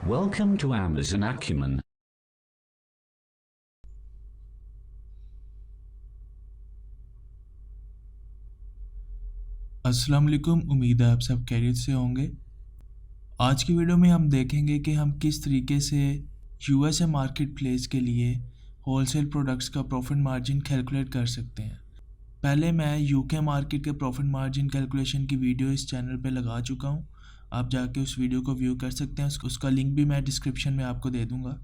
Welcome to Amazon Acumen. अस्सलाम वालेकुम। उम्मीद है आप सब खैरियत से होंगे। आज की वीडियो में हम देखेंगे कि हम किस तरीके से यूएसए मार्केट प्लेस के लिए होलसेल प्रोडक्ट्स का प्रॉफिट मार्जिन कैलकुलेट कर सकते हैं। पहले मैं यूके मार्केट के प्रॉफिट मार्जिन कैलकुलेशन की वीडियो इस चैनल पे लगा चुका हूँ। आप जाके उस वीडियो को व्यू कर सकते हैं। उसका लिंक भी मैं डिस्क्रिप्शन में आपको दे दूँगा।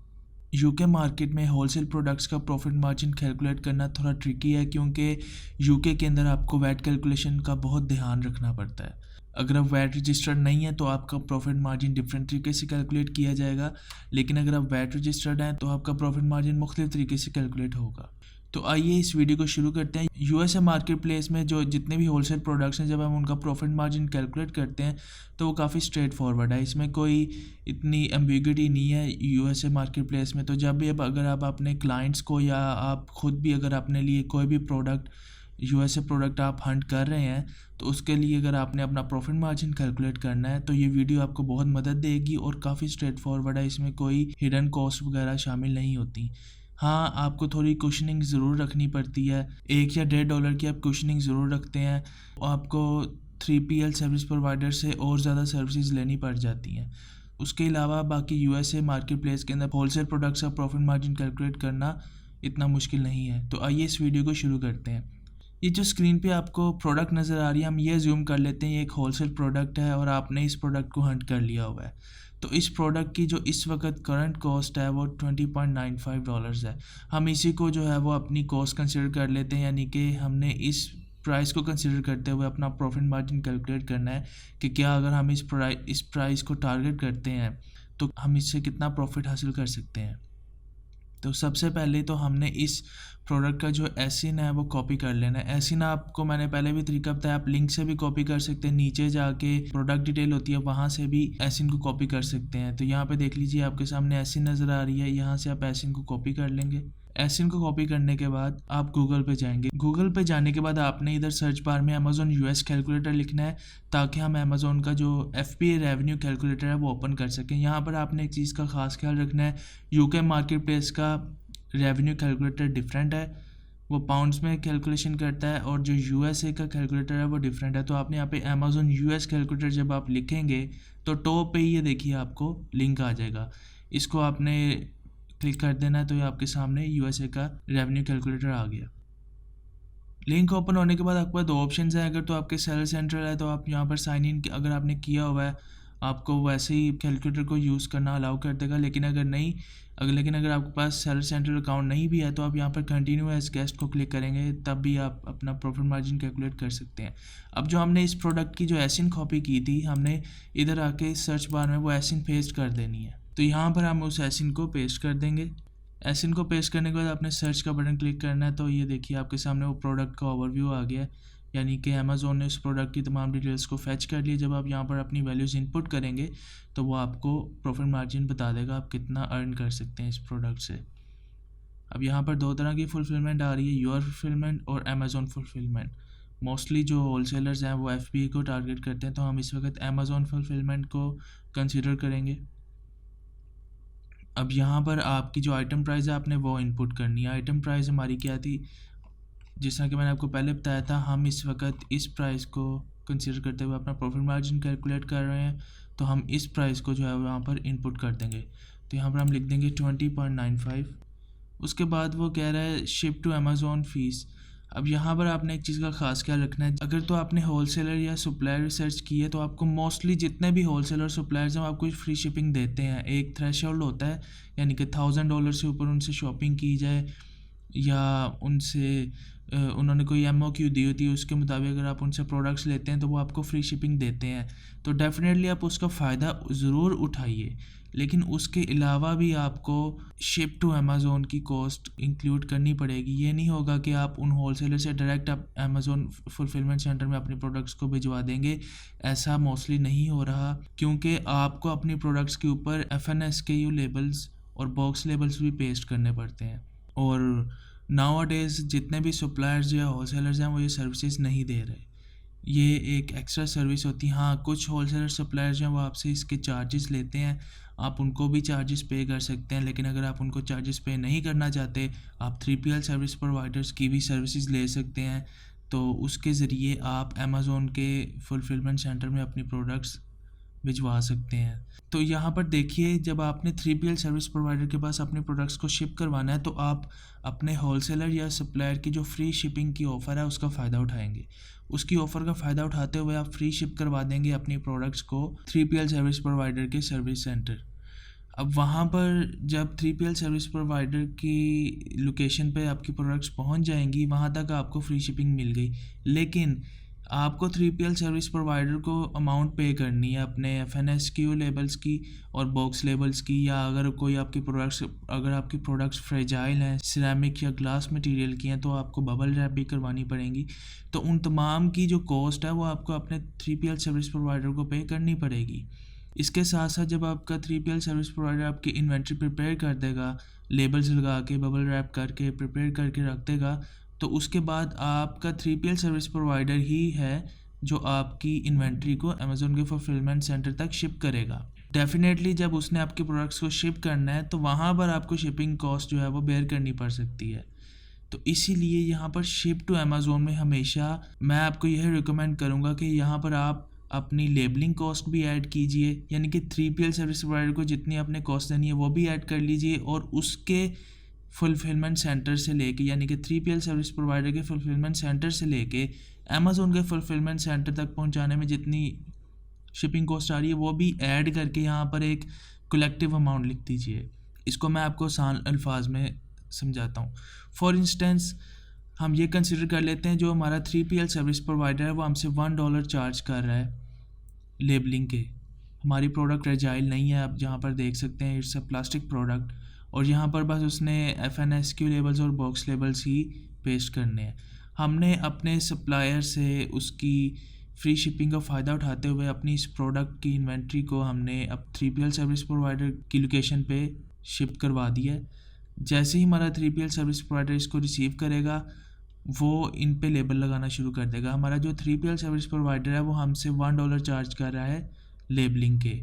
यूके मार्केट में होलसेल प्रोडक्ट्स का प्रॉफिट मार्जिन कैलकुलेट करना थोड़ा ट्रिकी है, क्योंकि यूके के अंदर आपको वैट कैलकुलेशन का बहुत ध्यान रखना पड़ता है। अगर आप वैट रजिस्टर्ड नहीं है तो आपका प्रॉफिट मार्जिन डिफरेंट तरीके से कैलकुलेट किया जाएगा, लेकिन अगर आप वैट रजिस्टर्ड हैं तो आपका प्रॉफिट मार्जिन मुख्तलिफ तरीके से कैलकुलेट होगा। तो आइए इस वीडियो को शुरू करते हैं। यूएसए मार्केट प्लेस में जो जितने भी होलसेल प्रोडक्ट्स हैं, जब हम उनका प्रॉफिट मार्जिन कैलकुलेट करते हैं तो वो काफ़ी स्ट्रेट फॉरवर्ड है। इसमें कोई इतनी एम्बिग्यूटी नहीं है यूएसए मार्केट प्लेस में। तो जब भी अगर आप अपने क्लाइंट्स को या आप खुद भी अगर अपने लिए कोई भी प्रोडक्ट यूएसए प्रोडक्ट आप हंट कर रहे हैं, तो उसके लिए अगर आपने अपना प्रॉफिट मार्जिन कैलकुलेट करना है तो ये वीडियो आपको बहुत मदद देगी और काफ़ी स्ट्रेट फॉरवर्ड है। इसमें कोई हिडन कॉस्ट वगैरह शामिल नहीं होती। हाँ, आपको थोड़ी कुशनिंग ज़रूर रखनी पड़ती है। $1 या $1.5 की आप कुशनिंग ज़रूर रखते हैं। आपको 3PL सर्विस प्रोवाइडर से और ज़्यादा सर्विसेज लेनी पड़ जाती हैं। उसके अलावा बाकी यूएसए मार्केट प्लेस के अंदर होलसेल प्रोडक्ट्स का प्रॉफिट मार्जिन कैलकुलेट करना इतना मुश्किल नहीं है। तो आइए इस वीडियो को शुरू करते हैं। ये जो स्क्रीन पे आपको प्रोडक्ट नज़र आ रही है, हम ये ज़ूम कर लेते हैं। ये एक होलसेल प्रोडक्ट है और आपने इस प्रोडक्ट को हंट कर लिया हुआ है। तो इस प्रोडक्ट की जो इस वक्त करंट कॉस्ट है वो $20.95 है। हम इसी को जो है वो अपनी कॉस्ट कंसिडर कर लेते हैं, यानी कि हमने इस प्राइस को कंसिडर करते हुए अपना प्रॉफिट मार्जिन कैलकुलेट करना है कि क्या अगर हम इस प्राइस को टारगेट करते हैं तो हम इससे कितना प्रॉफिट हासिल कर सकते हैं। तो सबसे पहले तो हमने इस प्रोडक्ट का जो एसिन है वो कॉपी कर लेना है। एसिन आपको मैंने पहले भी तरीका बताया, आप लिंक से भी कॉपी कर सकते हैं। नीचे जाके प्रोडक्ट डिटेल होती है, वहाँ से भी एसिन को कॉपी कर सकते हैं। तो यहाँ पे देख लीजिए आपके सामने एसिन नज़र आ रही है, यहाँ से आप एसिन को कॉपी कर लेंगे। एसिन को कॉपी करने के बाद आप गूगल पे जाएंगे। गूगल पे जाने के बाद आपने इधर सर्च बार में अमेज़ॉन यूएस कैलकुलेटर लिखना है, ताकि हम अमेज़ॉन का जो FBA रेवेन्यू कैलकुलेटर है वो ओपन कर सकें। यहाँ पर आपने एक चीज़ का ख़ास ख्याल रखना है, यूके मार्केट प्लेस का रेवेन्यू कैलकुलेटर डिफरेंट है, वो पाउंड्स में कैलकुलेशन करता है, और जो यूएसए का कैलकुलेटर है वो डिफरेंट है। तो आपने यहाँ पे अमेज़ॉन यूएस कैलकुलेटर जब आप लिखेंगे तो टॉप पे ही ये देखिए आपको लिंक आ जाएगा। इसको आपने क्लिक कर देना है तो ये आपके सामने यूएसए का रेवेन्यू कैलकुलेटर आ गया। लिंक ओपन होने के बाद आपके पास दो ऑप्शन हैं। अगर तो आपके सेलर सेंट्रल है तो आप यहाँ पर साइन इन अगर आपने किया हुआ है, आपको वैसे ही कैलकुलेटर को यूज़ करना अलाउ कर देगा। लेकिन अगर आपके पास सेलर सेंट्रल अकाउंट नहीं भी है तो आप यहाँ पर कंटिन्यू एज गेस्ट को क्लिक करेंगे, तब भी आप अपना प्रॉफिट मार्जिन कैलकुलेट कर सकते हैं। अब जो हमने इस प्रोडक्ट की जो एसिन कॉपी की थी, हमने इधर आके सर्च बार में वो एसिन पेस्ट कर देनी है। तो यहाँ पर हम उस एसिन को पेस्ट कर देंगे। एसिन को पेस्ट करने के बाद आपने सर्च का बटन क्लिक करना है। तो ये देखिए आपके सामने वो प्रोडक्ट का ओवरव्यू आ गया है, यानी कि अमेज़ॉन ने उस प्रोडक्ट की तमाम डिटेल्स को फैच कर लिया। जब आप यहाँ पर अपनी वैल्यूज़ इनपुट करेंगे तो वो आपको प्रॉफिट मार्जिन बता देगा आप कितना अर्न कर सकते हैं इस प्रोडक्ट से। अब यहाँ पर दो तरह की फुलफिलमेंट आ रही है, योर फुलफिलमेंट और अमेज़ॉन फुलफिलमेंट। मोस्टली जो होलसेलर्स हैं वो FBA को टारगेट करते हैं, तो हम इस वक्त अमेज़ॉन फुलफिलमेंट को कंसिडर करेंगे। अब यहाँ पर आपकी जो आइटम प्राइस है आपने वो इनपुट करनी है। आइटम प्राइस हमारी क्या थी, जिस तरह कि मैंने आपको पहले बताया था, हम इस वक्त इस प्राइस को कंसिडर करते हुए अपना प्रॉफिट मार्जिन कैलकुलेट कर रहे हैं। तो हम इस प्राइस को जो है वहाँ पर इनपुट कर देंगे। तो यहाँ पर हम लिख देंगे 20.95। उसके बाद वो कह रहा है शिप टू अमेज़ॉन फ़ीस। अब यहाँ पर आपने एक चीज़ का ख़ास ख्याल रखना है, अगर तो आपने होलसेलर या सप्लायर रिसर्च की है तो आपको मोस्टली जितने भी होलसेलर सप्लायर्स हैं वो आपको फ्री शिपिंग देते हैं। एक थ्रेशोल्ड होता है, यानी कि $1000 से ऊपर उनसे शॉपिंग की जाए या उनसे उन्होंने कोई MOQ दी होती है, उसके मुताबिक अगर आप उनसे प्रोडक्ट्स लेते हैं तो वो आपको फ्री शिपिंग देते हैं। तो डेफिनेटली आप उसका फ़ायदा ज़रूर उठाइए, लेकिन उसके अलावा भी आपको शिप टू अमेज़ॉन की कॉस्ट इंक्लूड करनी पड़ेगी। ये नहीं होगा कि आप उन होलसेलर से डायरेक्ट आप अमेज़ॉन फुलफिलमेंट सेंटर में अपने प्रोडक्ट्स को भिजवा देंगे। ऐसा मोस्टली नहीं हो रहा, क्योंकि आपको अपनी प्रोडक्ट्स के ऊपर FNSKU लेबल्स और बॉक्स लेबल्स भी पेस्ट करने पड़ते हैं। और नाउ डेज़ जितने भी सप्लायर्स या होलसेलर्स हैं वो ये सर्विसेज नहीं दे रहे। ये एक एक्स्ट्रा सर्विस होती है। हाँ, कुछ होलसेलर सप्लायर्स हैं वो आपसे इसके चार्जेस लेते हैं, आप उनको भी चार्जेस पे कर सकते हैं। लेकिन अगर आप उनको चार्जेस पे नहीं करना चाहते, आप 3PL सर्विस प्रोवाइडर्स की भी सर्विसेज ले सकते हैं। तो उसके ज़रिए आप अमेज़ोन के फुलफिलमेंट सेंटर में अपनी प्रोडक्ट्स भिजवा सकते हैं। तो यहाँ पर देखिए, जब आपने 3PL सर्विस प्रोवाइडर के पास अपने प्रोडक्ट्स को शिप करवाना है तो आप अपने होलसेलर या सप्लायर की जो फ्री शिपिंग की ऑफ़र है उसका फ़ायदा उठाएंगे। उसकी ऑफ़र का फ़ायदा उठाते हुए आप फ्री शिप करवा देंगे अपनी प्रोडक्ट्स को 3PL सर्विस प्रोवाइडर के सर्विस सेंटर। अब वहाँ पर जब 3PL सर्विस प्रोवाइडर की लोकेशन पे आपकी प्रोडक्ट्स पहुँच जाएंगी, वहाँ तक आपको फ्री शिपिंग मिल गई। लेकिन आपको 3PL सर्विस प्रोवाइडर को अमाउंट पे करनी है अपने FNSQ लेबल्स की और बॉक्स लेबल्स की, या अगर आपकी प्रोडक्ट्स फ्रेजाइल हैं, सिरेमिक या ग्लास मटेरियल की हैं, तो आपको बबल रैप भी करवानी पड़ेंगी। तो उन तमाम की जो कॉस्ट है वो आपको अपने 3PL सर्विस प्रोवाइडर को पे करनी पड़ेगी। इसके साथ साथ जब आपका 3PL सर्विस प्रोवाइडर आपकी इन्वेंट्री प्रिपेयर कर देगा, लेबल्स लगा के बबल रैप करके प्रिपेयर करके रख देगा, तो उसके बाद आपका 3PL सर्विस प्रोवाइडर ही है जो आपकी इन्वेंट्री को अमेज़ॉन के फुलफिलमेंट सेंटर तक शिप करेगा। डेफिनेटली जब उसने आपके प्रोडक्ट्स को शिप करना है तो वहाँ पर आपको शिपिंग कॉस्ट जो है वो बेयर करनी पड़ सकती है। तो इसीलिए यहाँ पर शिप टू अमेज़ॉन में हमेशा मैं आपको यह रिकमेंड करूँगा कि यहाँ पर आप अपनी लेबलिंग कॉस्ट भी ऐड कीजिए, यानी कि 3PL सर्विस प्रोवाइडर को जितनी आपने कॉस्ट देनी है वो भी ऐड कर लीजिए, और उसके फुलफिलमेंट सेंटर से लेके, यानी कि 3PL सर्विस प्रोवाइडर के फुलफिलमेंट सेंटर से लेके अमेज़ॉन के फुलफिलमेंट सेंटर तक पहुंचाने में जितनी शिपिंग कॉस्ट आ रही है वो भी ऐड करके यहाँ पर एक कलेक्टिव अमाउंट लिख दीजिए। इसको मैं आपको आसान अल्फाज में समझाता हूँ। फॉर इंस्टेंस हम ये कंसिडर कर लेते हैं जो हमारा 3PL सर्विस प्रोवाइडर है वो हमसे $1 चार्ज कर रहा है लेबलिंग के। हमारी प्रोडक्ट फ्रेजाइल नहीं है, आप जहाँ पर देख सकते हैं इट्स अ प्लास्टिक प्रोडक्ट, और यहाँ पर बस उसने FNSQ लेबल्स और बॉक्स लेबल्स ही पेस्ट करने हैं। हमने अपने सप्लायर से उसकी फ्री शिपिंग का फ़ायदा उठाते हुए अपनी इस प्रोडक्ट की इन्वेंट्री को हमने अब 3PL सर्विस प्रोवाइडर की लोकेशन पे शिप करवा दिया है। जैसे ही हमारा 3PL सर्विस प्रोवाइडर इसको रिसीव करेगा वो इन पे लेबल लगाना शुरू कर देगा। हमारा जो 3PL सर्विस प्रोवाइडर है वो हमसे $1 चार्ज कर रहा है लेबलिंग के,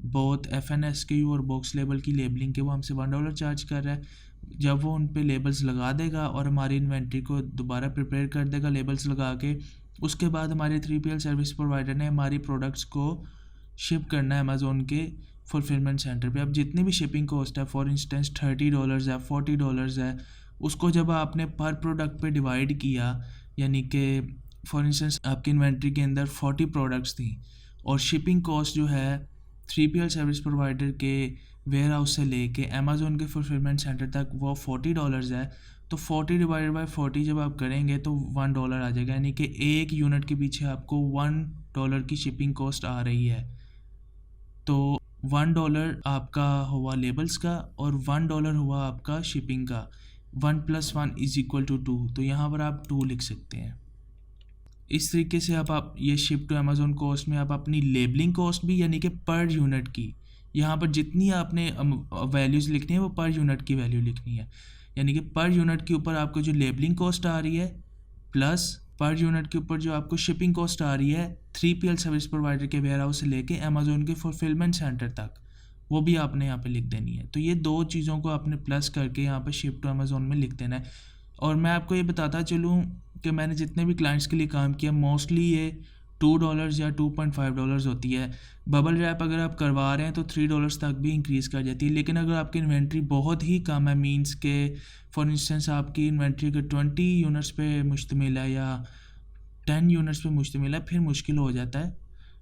बहुत FNSQ और बॉक्स लेबल की लेबलिंग के वो हमसे $1 चार्ज कर रहा है। जब वो उन पे लेबल्स लगा देगा और हमारी इन्वेंट्री को दोबारा प्रिपेयर कर देगा लेबल्स लगा के, उसके बाद हमारे 3PL सर्विस प्रोवाइडर ने हमारी प्रोडक्ट्स को शिप करना है अमेज़ॉन के फुलफिलमेंट सेंटर पे। अब जितनी भी शिपिंग कॉस्ट है, फॉर इंस्टेंस $30 है, $40 है, उसको जब आपने पर प्रोडक्ट पे डिवाइड किया, यानी कि फॉर इंस्टेंस आपकी इन्वेंट्री के अंदर 40 प्रोडक्ट्स थी और शिपिंग कॉस्ट जो है 3PL सर्विस प्रोवाइडर के वेयर हाउस से लेके अमेज़ॉन के फुलफिलमेंट सेंटर तक वो $40 है, तो 40 डिवाइडेड बाय 40 जब आप करेंगे तो $1 आ जाएगा, यानी कि एक यूनिट के पीछे आपको $1 की शिपिंग कॉस्ट आ रही है। तो $1 आपका हुआ लेबल्स का और $1 हुआ आपका शिपिंग का। 1 + 1 = 2, तो यहाँ पर आप 2 लिख सकते हैं। इस तरीके से आप ये शिप टू अमेज़ॉन कॉस्ट में आप अपनी लेबलिंग कॉस्ट भी, यानी कि पर यूनिट की, यहाँ पर जितनी आपने वैल्यूज़ लिखनी है वो पर यूनिट की वैल्यू लिखनी है, यानी कि पर यूनिट के ऊपर आपको जो लेबलिंग कॉस्ट आ रही है प्लस पर यूनिट के ऊपर जो आपको शिपिंग कॉस्ट आ रही है 3PL सर्विस प्रोवाइडर के वेयर हाउस से लेके अमेज़ॉन के फुलफिलमेंट सेंटर तक, वो भी आपने यहाँ पे लिख देनी है। तो ये दो चीज़ों को आपने प्लस करके यहाँ पे शिप टू अमेज़ॉन में लिख देना है। और मैं आपको ये बताता चलूँ कि मैंने जितने भी क्लाइंट्स के लिए काम किया मोस्टली ये $2 या $2.5 होती है। बबल रैप अगर आप करवा रहे हैं तो $3 तक भी इंक्रीज़ कर जाती है। लेकिन अगर आपकी इन्वेंट्री बहुत ही कम है, मींस के फॉर इंस्टेंस आपकी इन्वेंट्री अगर 20 यूनिट्स पे मुश्तमिल है या 10 यूनिट्स पे मुश्तमिल है, फिर मुश्किल हो जाता है।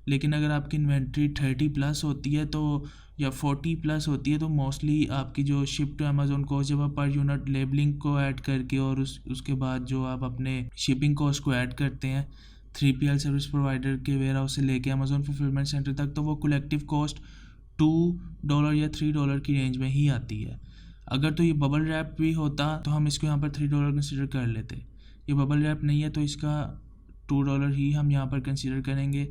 लेकिन अगर आपकी इन्वेंट्री 30+ होती है तो या 40+ होती है तो मोस्टली आपकी जो शिप टू अमेज़ॉन कॉस्ट जब आप पर यूनिट लेबलिंग को ऐड करके और उसके बाद जो आप अपने शिपिंग कॉस्ट को ऐड करते हैं 3PL सर्विस प्रोवाइडर के वेयर हाउस से लेके अमेज़ॉन फुलफिलमेंट सेंटर तक, तो वो कलेक्टिव कॉस्ट $2 या $3 की रेंज में ही आती है। अगर तो ये बबल रैप भी होता तो हम इसको यहाँ पर $3 कंसिडर कर लेते। ये बबल रैप नहीं है तो इसका $2 ही हम यहाँ पर कंसिडर करेंगे।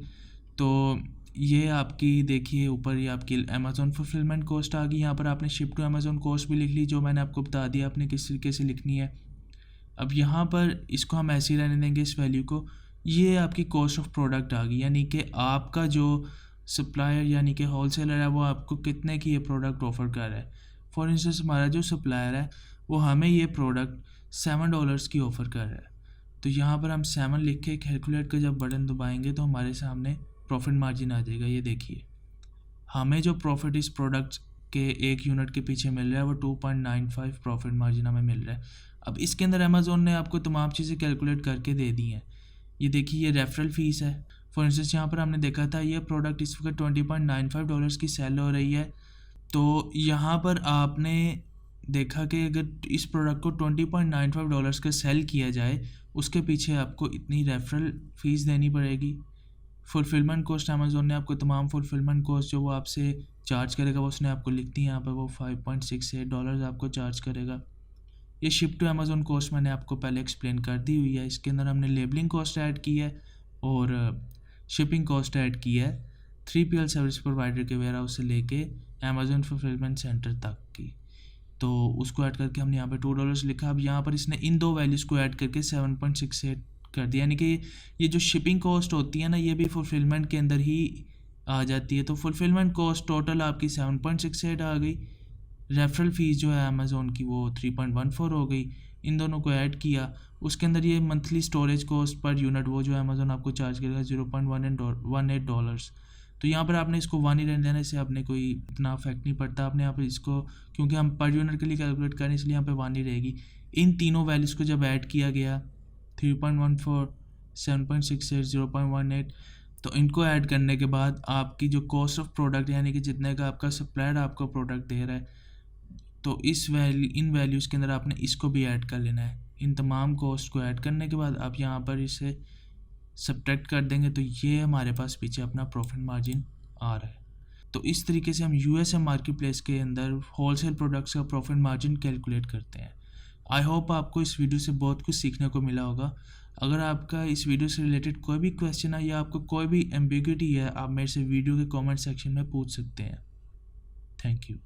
तो ये आपकी देखिए ऊपर ये आपकी अमेज़ॉन फुलफिलमेंट कॉस्ट आ गई। यहाँ पर आपने शिप टू अमेज़ॉन कॉस्ट भी लिख ली, जो मैंने आपको बता दिया आपने किस तरीके से लिखनी है। अब यहाँ पर इसको हम ऐसे ही रहने देंगे इस वैल्यू को। ये आपकी कॉस्ट ऑफ प्रोडक्ट आ गई, यानी कि आपका जो सप्लायर यानी कि होलसेलर है वो आपको कितने की ये प्रोडक्ट ऑफ़र कर रहा है। फॉर इंस्टेंस हमारा जो सप्लायर है वो हमें ये प्रोडक्ट $7 की ऑफ़र कर रहा है। तो यहाँ पर हम 7 लिख के कैलकुलेट का जब बटन दबाएंगे तो हमारे सामने प्रॉफिट मार्जिन आ जाएगा। ये देखिए हमें जो प्रॉफिट इस प्रोडक्ट के 1 यूनिट के पीछे मिल रहा है वो 2.95 प्रॉफिट मार्जिन हमें मिल रहा है। अब इसके अंदर अमेज़ोन ने आपको तमाम चीज़ें कैलकुलेट करके दे दी हैं। ये देखिए ये रेफरल फ़ीस है। फॉर इंस्टेंस यहाँ पर हमने देखा था ये प्रोडक्ट इस वक्त $20.95 की सेल हो रही है। तो यहाँ पर आपने देखा कि अगर इस प्रोडक्ट को $20.95 का सेल किया जाए उसके पीछे आपको इतनी रेफरल फ़ीस देनी पड़ेगी। फुलफिलमेंट कॉस्ट अमेज़ोन ने आपको तमाम फुलफिलमेंट कॉस्ट जो वो आपसे चार्ज करेगा वो उसने आपको लिख दी यहाँ पर, वो $5.68 आपको चार्ज करेगा। ये शिप टू अमेज़ोन कॉस्ट मैंने आपको पहले एक्सप्लेन कर दी हुई है। इसके अंदर हमने लेबलिंग कॉस्ट ऐड की है और शिपिंग कॉस्ट ऐड की है 3PL सर्विस प्रोवाइडर के वेयर हाउस से लेके अमेज़ोन फुलफिलमेंट सेंटर तक की। तो उसको ऐड करके हमने यहाँ पे $2 लिखा। अब यहाँ पर इसने इन दो वैल्यूज़ को ऐड करके 7.68 कर दिया, यानी कि ये जो शिपिंग कॉस्ट होती है ना ये भी फुलफिलमेंट के अंदर ही आ जाती है। तो फुलफिलमेंट कॉस्ट टोटल आपकी 7.68 आ गई। रेफरल फ़ीस जो है अमेज़ोन की वो 3.14 हो गई। इन दोनों को ऐड किया, उसके अंदर ये monthly storage cost per unit वो जो अमेज़ोन आपको चार्ज करेगा $0.18। तो यहाँ पर आपने इसको 1 ही रहने देना, इससे आपने कोई इतना इफेक्ट नहीं पड़ता। आपने यहाँ पर इसको क्योंकि हम पर यूनिट के लिए कैलकुलेट करें इसलिए यहाँ पे 1 ही रहेगी। इन तीनों वैल्यूज़ को जब ऐड किया गया 3.14, 7.68, 0.18, तो इनको ऐड करने के बाद आपकी जो कॉस्ट ऑफ प्रोडक्ट यानी कि जितने का आपका सप्लायर आपको प्रोडक्ट दे रहा है, तो इन वैल्यूज़ के अंदर आपने इसको भी ऐड कर लेना है। इन तमाम कॉस्ट को ऐड करने के बाद आप यहाँ पर इसे सब्ट्रैक्ट कर देंगे तो ये हमारे पास पीछे अपना प्रॉफिट मार्जिन आ रहा है। तो इस तरीके से हम यूएसए मार्केट प्लेस के अंदर होलसेल प्रोडक्ट्स का प्रॉफिट मार्जिन कैलकुलेट करते हैं। आई होप आपको इस वीडियो से बहुत कुछ सीखने को मिला होगा। अगर आपका इस वीडियो से रिलेटेड कोई भी क्वेश्चन है या आपको कोई भी एम्बिग्यूटी है, आप मेरे से वीडियो के कमेंट सेक्शन में पूछ सकते हैं। Thank you.